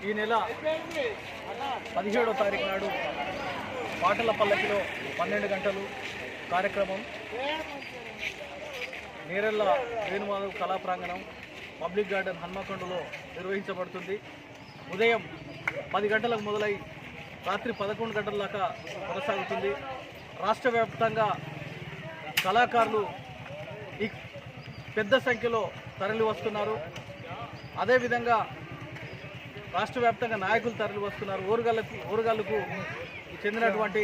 ఈ నెల 17వ తారీఖు నాడు పాటల పల్లకిలో 12 గంటలు కార్యక్రమం నేరెళ్ళ వేణుమాధవ్ కళా ప్రాంగణం పబ్లిక్ గార్డెన్ హన్మకొండలో నిర్వహించబడుతుంది. ఉదయం 10 గంటలకు మొదలై రాత్రి 11 గంటల దాకా కొనసాగుతుంది. రాష్ట్ర వ్యాప్తంగా కళాకారులు ఈ పెద్ద సంఖ్యలో తరలి వస్తున్నారు. అదేవిధంగా రాష్ట్ర వ్యాప్తంగా నాయకులు తరలి వస్తున్నారు. ఓరుగల్లుకు చెందినటువంటి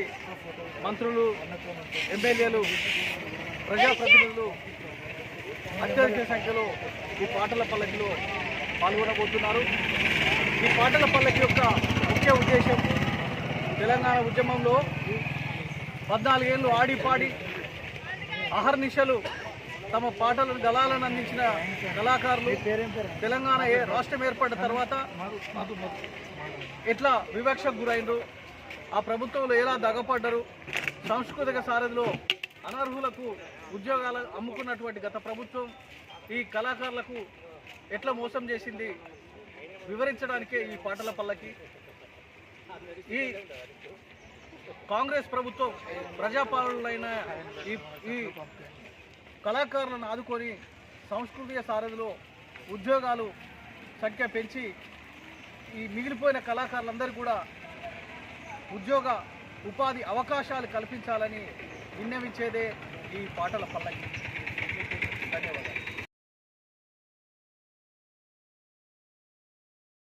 మంత్రులు, ఎమ్మెల్యేలు, ప్రజాప్రతినిధులు అత్యధిక సంఖ్యలో ఈ పాటల పల్లకిలో పాల్గొనబోతున్నారు. ఈ పాటల పల్లకి యొక్క ముఖ్య ఉద్దేశం తెలంగాణ ఉద్యమంలో 14 ఏళ్ళు ఆడిపాడి అహర్నిశలు తమ పాటలను గళాలను అందించిన కళాకారులు తెలంగాణ రాష్ట్రం ఏర్పడిన తర్వాత ఎట్లా వివక్షకు గురైండ్రు, ఆ ప్రభుత్వంలో ఎలా దగపడ్డరు, సాంస్కృతిక సారథిలో అనర్హులకు ఉద్యోగాలు అమ్ముకున్నటువంటి గత ప్రభుత్వం ఈ కళాకారులకు ఎట్లా మోసం చేసింది వివరించడానికే ఈ పాటల పల్లకి. ఈ కాంగ్రెస్ ప్రభుత్వం ప్రజాపాలనైన ఈ కళాకారులను ఆదుకొని సాంస్కృతిక సారథిలో ఉద్యోగాలు సంఖ్య పెంచి ఈ మిగిలిపోయిన కళాకారులందరూ కూడా ఉపాధి అవకాశాలు కల్పించాలని విన్నవించేదే ఈ పాటల పల్లకి.